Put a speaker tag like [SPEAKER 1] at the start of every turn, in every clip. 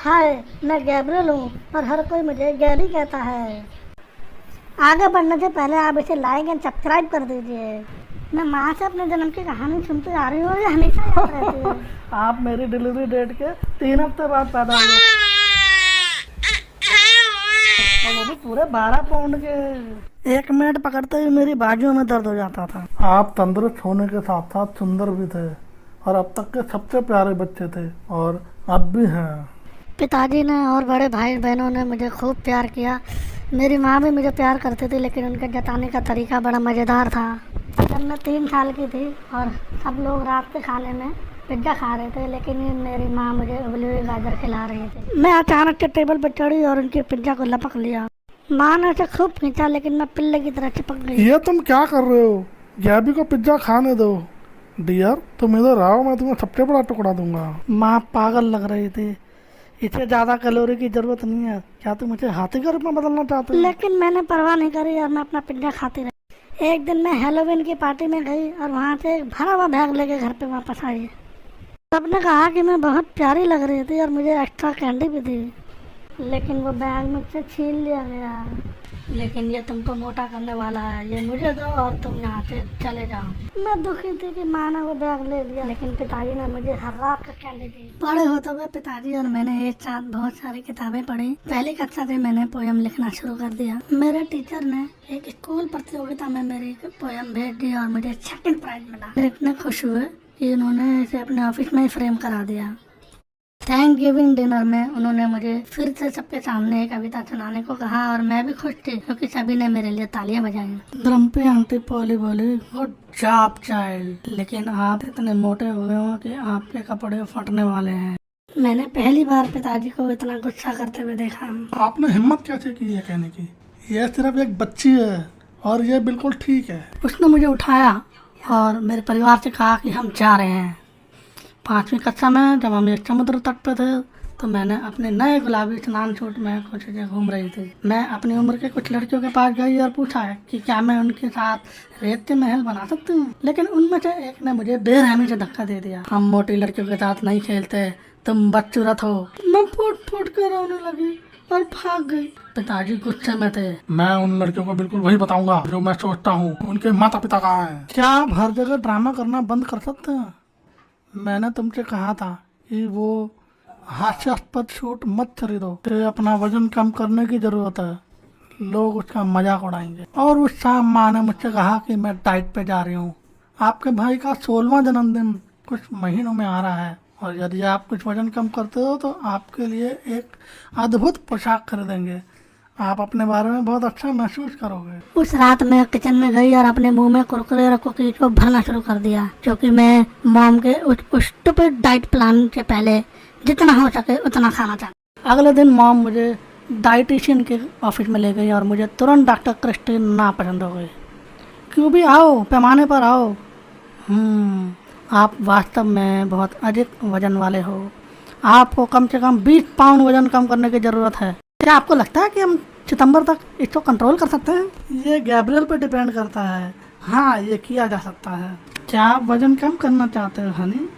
[SPEAKER 1] हाय, मैं गैब्रियल हूँ और हर कोई मुझे गैरी कहता है। आगे बढ़ने से पहले आप इसे लाइक एंड सब्सक्राइब कर दीजिए। मैं माँ से अपने जन्म की कहानी सुनते आ रही हूँ और ये हमेशा याद रहती है।
[SPEAKER 2] आप मेरी डिलीवरी डेट के 3 हफ्ते बाद पैदा हुए और वो भी पूरे 12 पाउंड के। 1 मिनट पकड़ते ही मेरी बाजुओं में दर्द हो जाता था। आप तंदुरुस्त होने के साथ साथ सुंदर भी थे और अब तक के सबसे प्यारे बच्चे थे और अब भी हैं।
[SPEAKER 1] पिताजी ने और बड़े भाई बहनों ने मुझे खूब प्यार किया। मेरी माँ भी मुझे प्यार करती थी, लेकिन उनके जताने का तरीका बड़ा मज़ेदार था। जब मैं 3 साल की थी और सब लोग रात के खाने में पिज्ज़ा खा रहे थे, लेकिन मेरी माँ मुझे उबली हुई गाजर खिला रही थी। मैं अचानक से टेबल पर चढ़ी और उनके पिज्ज़ा को लपक लिया। माँ ने उसे खूब खींचा, लेकिन मैं पिल्ले की तरह चिपक गई।
[SPEAKER 2] ये तुम क्या कर रहे हो? गैबी को पिज्जा खाने दो। डियर, तुम इधर आओ, मैं तुम्हें सबसे बड़ा टुकड़ा दूंगा। माँ पागल लग रही थी। इसे ज्यादा कैलोरी की जरूरत नहीं है। क्या तुम इसे हाथी के रूप में बदलना चाहते हो?
[SPEAKER 1] लेकिन मैंने परवाह नहीं करी और मैं अपना पिज्ज़ा खाती रही। एक दिन मैं हैलोवीन की पार्टी में गई और वहाँ से एक भरा हुआ बैग लेके घर पे वापस आई। सबने कहा कि मैं बहुत प्यारी लग रही थी और मुझे एक्स्ट्रा कैंडी भी दी, लेकिन वो बैग मुझसे छीन लिया गया। लेकिन ये तुमको मोटा करने वाला है, ये मुझे दो और तुम यहाँ से चले जाओ। मैं दुखी थी कि माँ ने वो बैग ले लिया, लेकिन पिताजी ने मुझे हर रात का कैंडी दी। बड़े होते हुए पिताजी और मैंने एक साथ बहुत सारी किताबें पढ़ी। पहली कक्षा से मैंने पोयम लिखना शुरू कर दिया। मेरे टीचर ने एक स्कूल प्रतियोगिता में मेरी पोयम भेज दी और मुझे 2nd प्राइज मिला। फिर इतने खुश हुए कि उन्होंने इसे अपने ऑफिस में ही फ्रेम करा दिया। थैंक गिविंग डिनर में उन्होंने मुझे फिर से सबके सामने एक कविता सुनाने को कहा और मैं भी खुश थी क्योंकि सभी ने मेरे लिए तालियां बजाई। द्रम्पी आंटी पॉली बोली, गुड जॉब चाइल्ड, लेकिन आप इतने मोटे हो गए हो कि आपके कपड़े फटने वाले हैं। मैंने पहली बार पिताजी को इतना गुस्सा करते हुए देखा।
[SPEAKER 2] आपने हिम्मत कैसे की ये कहने की? यह सिर्फ एक बच्ची है और ये बिल्कुल ठीक है। उसने मुझे उठाया और मेरे परिवार से कहा कि हम जा रहे हैं। 5वीं कक्षा में जब हम एक समुद्र तट पे थे तो मैंने अपने नए गुलाबी स्नान सूट में कुछ जगह घूम रही थी। मैं अपनी उम्र के कुछ लड़कियों के पास गई और पूछा कि क्या मैं उनके साथ रेत के महल बना सकती हूँ, लेकिन उनमें से एक ने मुझे बेरहमी से धक्का दे दिया। हम मोटी लड़कियों के साथ नहीं खेलते, तुम बदसूरत हो। मैं फुट फुट कर रोने लगी और भाग गई। पिताजी गुस्से में थे। मैं उन लड़कियों को बिल्कुल वही बताऊंगा जो मैं सोचता हूँ। उनके माता पिता कहाँ हैं? क्या आप हर जगह ड्रामा करना बंद कर सकते हैं? मैंने तुमसे कहा था कि वो हास्यास्पद सूट मत खरीदो। तो अपना वजन कम करने की जरूरत है, लोग उसका मजाक उड़ाएंगे। और उस शाम माँ ने मुझसे कहा कि मैं डाइट पे जा रही हूँ। आपके भाई का 16वां जन्मदिन कुछ महीनों में आ रहा है और यदि आप कुछ वजन कम करते हो तो आपके लिए एक अद्भुत पोशाक खरीदेंगे। आप अपने बारे में बहुत अच्छा महसूस करोगे।
[SPEAKER 1] उस रात मैं किचन में गई और अपने मुंह में कुरकुरे और कुकीज को भरना शुरू कर दिया, क्योंकि मैं मॉम के उस स्टूपिड डाइट प्लान से पहले जितना हो सके उतना खाना चाहता। अगले दिन मॉम मुझे डाइटिशियन के ऑफिस में ले गई और मुझे तुरंत डॉक्टर क्रिस्टीन नापसंद हो गई। क्यों भी आओ, पैमाने पर आओ। आप वास्तव में बहुत अधिक वजन वाले हो। आपको कम से कम 20 पाउंड वजन कम करने की ज़रूरत है। क्या आपको लगता है कि हम सितंबर तक इसको कंट्रोल कर सकते हैं? ये गैब्रियल पर डिपेंड करता है। हाँ, ये किया जा सकता है। क्या आप वजन कम करना चाहते हो हनी?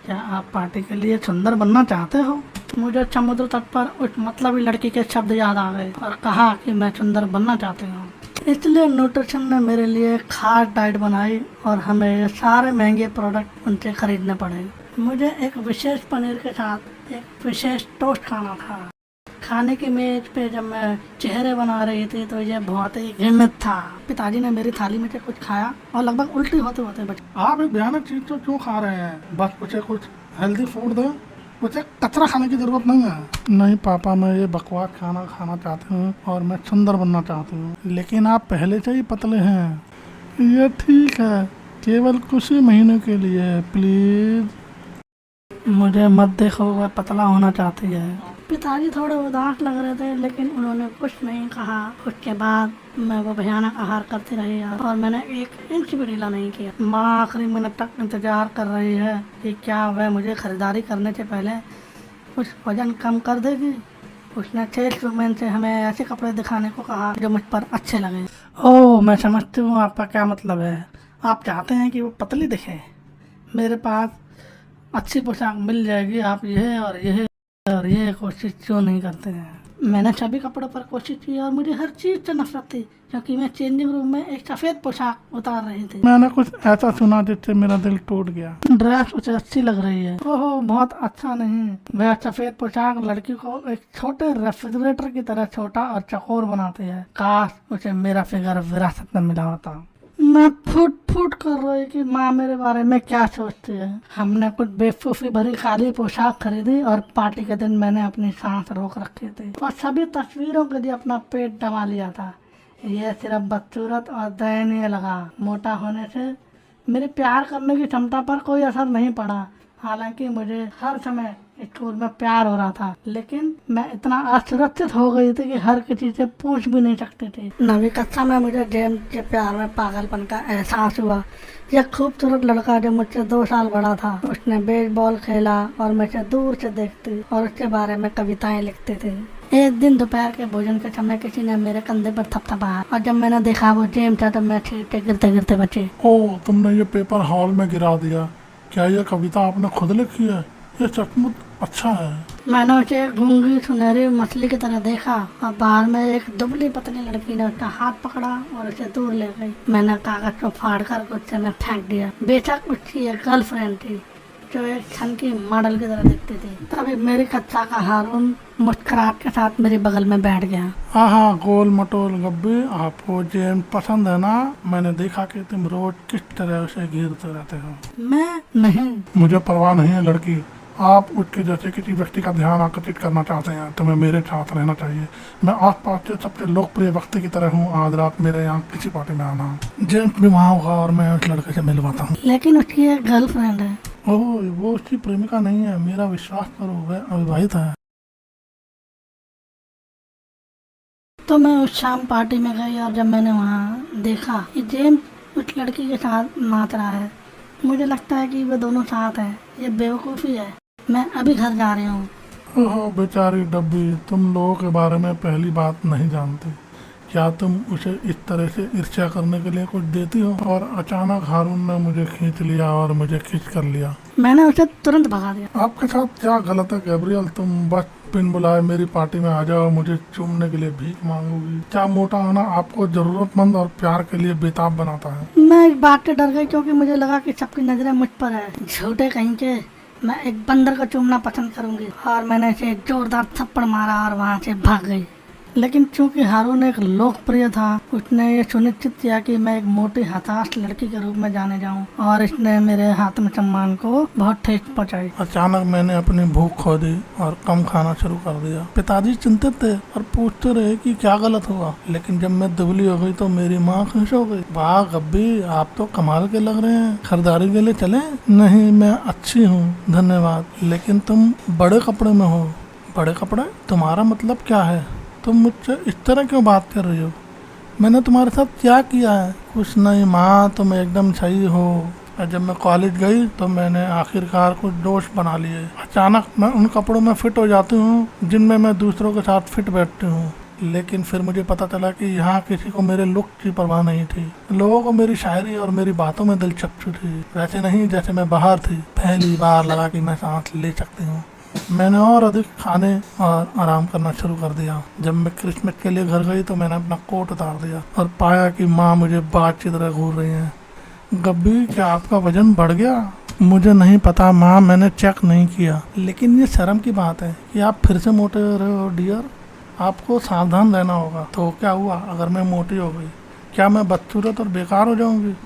[SPEAKER 1] क्या आप पार्टी के लिए सुंदर बनना चाहते हो? मुझे समुद्र तट पर उस मतलबी लड़की के शब्द याद आ गए और कहा कि मैं सुंदर बनना चाहती हूँ। इसलिए न्यूट्रिशन ने मेरे लिए खास डाइट बनाई और हमें ये सारे महंगे प्रोडक्ट उनसे खरीदने पड़े। मुझे एक विशेष पनीर के साथ एक विशेष टोस्ट खाना था। खाने की मेज पे जब मैं चेहरे बना रही थी तो ये बहुत ही घृणित था। पिताजी ने मेरी थाली में से कुछ खाया और लगभग उल्टी होते होते बच। आप एक भयानक चीज तो क्यों खा रहे हैं? बस मुझे कुछ हेल्दी फूड दो, मुझे कचरा खाने की जरूरत नहीं है। नहीं पापा, मैं ये बकवास खाना खाना चाहती हूँ और मैं सुंदर बनना चाहती हूँ। लेकिन आप पहले से ही पतले हैं। ये ठीक है, केवल कुछ ही महीनों के लिए प्लीज। मुझे मत देखो, वह पतला होना चाहती है। पिताजी थोड़े उदास लग रहे थे, लेकिन उन्होंने कुछ नहीं कहा। उसके बाद मैं वो भयानक आहार करती रही और मैंने 1 इंच भी ढीला नहीं किया। माँ आखिरी मिनट तक इंतजार कर रही है कि क्या वह मुझे खरीदारी करने से पहले कुछ वजन कम कर देगी। उसने सेल्समैन से हमें ऐसे कपड़े दिखाने को कहा जो मुझ पर अच्छे लगे। ओह, मैं समझती हूँ आपका क्या मतलब है। आप चाहते हैं कि वो पतली दिखे। मेरे पास अच्छी पोशाक मिल जाएगी, आप यह और यह और ये कोशिश क्यों नहीं करते हैं। मैंने सभी कपड़ों पर कोशिश की और मुझे हर चीज से नफरत थी, क्योंकि मैं चेंजिंग रूम में एक सफेद पोशाक उतार रही थी।
[SPEAKER 2] मैंने कुछ ऐसा सुना जिससे मेरा दिल टूट गया। ड्रेस उसे अच्छी लग रही है। ओहो, बहुत अच्छा नहीं। वह सफेद पोशाक लड़की को एक छोटे रेफ्रिजरेटर की तरह छोटा और चकोर बनाती है। काश उसे मेरा फिगर विरासत में मिला होता। मैं फुट फुट कर रही कि माँ मेरे बारे में क्या सोचती है। हमने कुछ बेवकूफी भरी खाली पोशाक खरीदी और पार्टी के दिन मैंने अपनी सांस रोक रखी थी और सभी तस्वीरों के लिए अपना पेट दबा लिया था। यह सिर्फ बदसूरत और दयनीय लगा। मोटा होने से मेरे प्यार करने की क्षमता पर कोई असर नहीं पड़ा। हालांकि मुझे हर समय स्कूल में प्यार हो रहा था, लेकिन मैं इतना असुरक्षित हो गई थी कि हर किसी से पूछ भी नहीं सकती थी। नवीं कक्षा में मुझे जेम्स के प्यार में पागलपन का एहसास हुआ। यह खूबसूरत लड़का जो मुझसे 2 साल बड़ा था, उसने बेसबॉल खेला और मैं उसे दूर से देखती और उसके बारे में कविताएं लिखती थी। एक दिन दोपहर के भोजन के समय किसी ने मेरे कंधे पर थपथपाया और जब मैंने देखा वो जेम्स था तो मैं सीट गिरते गिरते बची।
[SPEAKER 3] ओह, तुमने ये पेपर हॉल में गिरा दिया। क्या यह कविता आपने खुद लिखी है? ये सचमुच अच्छा है।
[SPEAKER 1] मैंने उसे एक गूंगी सुनहरी मछली की तरह देखा और बाहर में एक दुबली पतली लड़की ने उसका हाथ पकड़ा और उसे दूर ले गई। मैंने कागज को फाड़कर गुस्से में फेंक दिया। बेशक उसकी एक गर्लफ्रेंड थी जो एक क्षण की मॉडल की तरह दिखती थी। तभी मेरी कक्षा का हारून मुस्कुराहट के साथ मेरे बगल में बैठ गया।
[SPEAKER 3] हाँ, गोल मटोल गब्बे, आपको जेम्स पसंद है ना? मैंने देखा कि तुम रोज किस तरह उसे घेरते रहते हो।
[SPEAKER 1] मैं नहीं।
[SPEAKER 3] मुझे परवाह नहीं है लड़की। आप उसके जैसे किसी व्यक्ति का ध्यान आकर्षित करना चाहते हैं, तुम्हें मेरे साथ रहना चाहिए। मैं आसपास से सबसे लोकप्रिय व्यक्ति की तरह हूँ। आज रात मेरे यहाँ किसी पार्टी में आना। जेम्स भी वहाँ होगा और मैं उस लड़के से मिलवाता हूँ।
[SPEAKER 1] लेकिन उसकी एक गर्लफ्रेंड है।
[SPEAKER 3] ओह, वो उसकी प्रेमिका नहीं है। मेरा विश्वास करो, वह अविवाहित है।
[SPEAKER 1] तो मैं उस शाम पार्टी में गई और जब मैंने वहाँ देखा कि जेम्स उस लड़की के साथ नाच रहा है, मुझे लगता है कि वे दोनों साथ हैं। ये बेवकूफ़ी है। मैं अभी घर जा रही हूँ।
[SPEAKER 3] ओह बेचारी डब्बी, तुम लोगों के बारे में पहली बात नहीं जानती। क्या तुम उसे इस तरह से ईर्ष्या करने के लिए कुछ देती हो? और अचानक हारून ने मुझे खींच लिया और मुझे खींच कर लिया।
[SPEAKER 1] मैंने उसे तुरंत भगा दिया।
[SPEAKER 3] आपके साथ क्या गलत है गैब्रियल? तुम बस बिन बुलाए मेरी पार्टी में आ जाओ, मुझे चूमने के लिए भीख मांगोगी। क्या मोटा होना आपको जरूरतमंद और प्यार के लिए बेताब बनाता है?
[SPEAKER 1] मैं इस बात से डर गई क्योंकि मुझे लगा कि सबकी नजरें मुझ पर है। झूठे कहीं के, मैं एक बंदर को चूमना पसंद करूंगी। और मैंने इसे जोरदार थप्पड़ मारा और वहाँ से भाग गई। लेकिन चूंकि हारून एक लोकप्रिय था, उसने ये सुनिश्चित किया कि मैं एक मोटी हताश लड़की के रूप में जाने जाऊं और इसने मेरे आत्म सम्मान को बहुत ठेस पहुंचाई।
[SPEAKER 3] अचानक मैंने अपनी भूख खो दी और कम खाना शुरू कर दिया। पिताजी चिंतित थे और पूछते रहे कि क्या गलत हुआ। लेकिन जब मैं दुबली हो गई तो मेरी माँ खुश हो गई। वाह गब्बी, आप तो कमाल के लग रहे हैं। खरीदारी के लिए चले? नहीं, मैं अच्छी हूँ धन्यवाद, लेकिन तुम बड़े कपड़े में हो। बड़े कपड़े? तुम्हारा मतलब क्या है? तुम मुझसे इस तरह क्यों बात कर रही हो? मैंने तुम्हारे साथ क्या किया है? कुछ नहीं माँ, तुम एकदम सही हो। और जब मैं कॉलेज गई तो मैंने आखिरकार कुछ दोस्त बना लिए। अचानक मैं उन कपड़ों में फिट हो जाती हूँ जिनमें मैं दूसरों के साथ फिट बैठती हूँ। लेकिन फिर मुझे पता चला कि यहाँ किसी को मेरे लुक की परवाह नहीं थी। लोगों को मेरी शायरी और मेरी बातों में दिलचस्पी थी, वैसे नहीं जैसे मैं बाहर थी। पहली बार लगा कि मैं सांस ले सकती हूँ। मैंने और अधिक खाने और आराम करना शुरू कर दिया। जब मैं क्रिसमस के लिए घर गई तो मैंने अपना कोट उतार दिया और पाया कि माँ मुझे बात की तरह घूर रही हैं। गब्बी, क्या आपका वजन बढ़ गया? मुझे नहीं पता माँ, मैंने चेक नहीं किया। लेकिन ये शर्म की बात है कि आप फिर से मोटे हो रहे हो डियर। आपको सावधान रहना होगा। तो क्या हुआ अगर मैं मोटी हो गई? क्या मैं बदसूरत और बेकार हो जाऊंगी?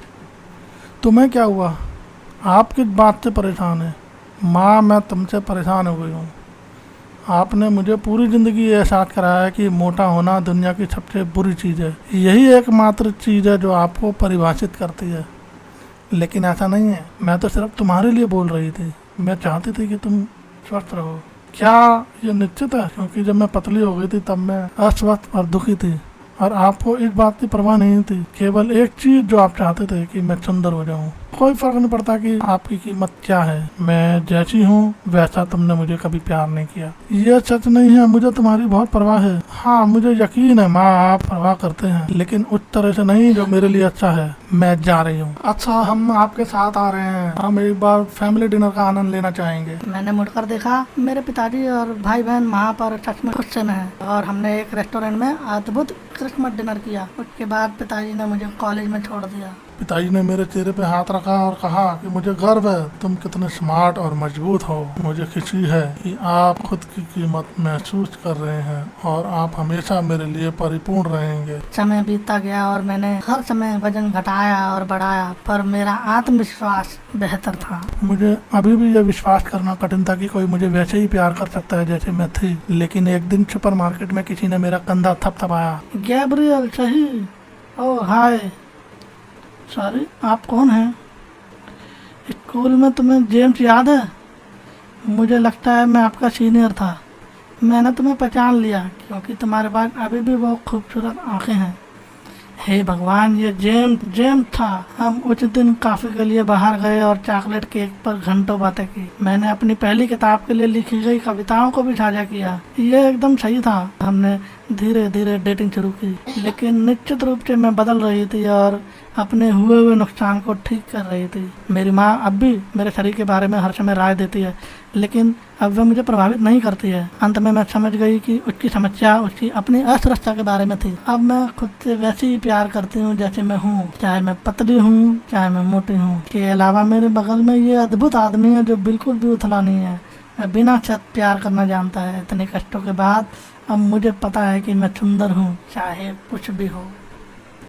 [SPEAKER 3] तुम्हें क्या हुआ? आप किस बात से परेशान हैं? माँ, मैं तुमसे परेशान हो गई हूँ। आपने मुझे पूरी ज़िंदगी एहसास कराया है कि मोटा होना दुनिया की सबसे बुरी चीज़ है। यही एकमात्र चीज़ है जो आपको परिभाषित करती है। लेकिन ऐसा नहीं है। मैं तो सिर्फ तुम्हारे लिए बोल रही थी। मैं चाहती थी कि तुम स्वस्थ रहो। क्या ये निश्चित है? क्योंकि जब मैं पतली हो गई थी तब मैं अस्वस्थ और दुखी थी। और आपको इस बात की परवाह नहीं थी, केवल एक चीज जो आप चाहते थे कि मैं सुंदर हो जाऊं। कोई फर्क नहीं पड़ता कि आपकी कीमत क्या है, मैं जैसी हूँ वैसा तुमने मुझे कभी प्यार नहीं किया। ये सच नहीं है, मुझे तुम्हारी बहुत परवाह है। हाँ, मुझे यकीन है माँ आप परवाह करते हैं, लेकिन उस तरह से नहीं जो मेरे लिए अच्छा है। मैं जा रही हूँ। अच्छा, हम आपके साथ आ रहे हैं, हम एक बार फैमिली डिनर का आनंद लेना चाहेंगे।
[SPEAKER 1] मैंने मुड़कर देखा, मेरे पिताजी और भाई बहन वहाँ पर सच में गुस्से में है और हमने एक रेस्टोरेंट में अद्भुत क्रिसमस डिनर किया। उसके बाद पिताजी ने मुझे कॉलेज में छोड़ दिया।
[SPEAKER 3] पिताजी ने मेरे चेहरे पे हाथ रखा और कहा कि मुझे गर्व है, तुम कितने स्मार्ट और मजबूत हो। मुझे खुशी है कि आप खुद की कीमत महसूस कर रहे हैं और आप हमेशा मेरे लिए परिपूर्ण रहेंगे।
[SPEAKER 1] समय बीतता गया और मैंने हर समय वजन घटाया और बढ़ाया, पर मेरा आत्मविश्वास बेहतर था।
[SPEAKER 3] मुझे अभी भी यह विश्वास करना कठिन था कि कोई मुझे वैसे ही प्यार कर सकता है जैसे मैं थी। लेकिन एक दिन सुपरमार्केट में किसी ने मेरा कंधा थपथपाया।
[SPEAKER 1] गैब्रियल सही। ओह हाय, सॉरी, आप कौन हैं? स्कूल में तुम्हें जेम्स याद है? मुझे लगता है मैं आपका सीनियर था। मैंने तुम्हें पहचान लिया क्योंकि तुम्हारे पास अभी भी बहुत खूबसूरत आंखें हैं। हे भगवान, ये जेम्स था। हम उस दिन काफी के लिए बाहर गए और चॉकलेट केक पर घंटों बातें की। मैंने अपनी पहली किताब के लिए लिखी गई कविताओं को भी साझा किया। ये एकदम सही था। हमने धीरे धीरे डेटिंग शुरू की, लेकिन निश्चित रूप से मैं बदल रही थी और अपने हुए नुकसान को ठीक कर रही थी। मेरी माँ अब भी मेरे शरीर के बारे में हर समय राय देती है, लेकिन अब वह मुझे प्रभावित नहीं करती है। अंत में मैं समझ गई कि उसकी समस्या उसकी अपनी असुरक्षा के बारे में थी। अब मैं खुद से वैसे ही प्यार करती हूँ जैसे मैं हूँ, चाहे मैं पतली हूँ चाहे मैं मोटी हूँ। इसके अलावा मेरे बगल में ये अद्भुत आदमी है जो बिल्कुल भी उथला नहीं है, मैं बिना छत प्यार करना जानता है। इतने कष्टों के बाद अब मुझे पता है कि मैं सुंदर हूँ, चाहे कुछ भी हो।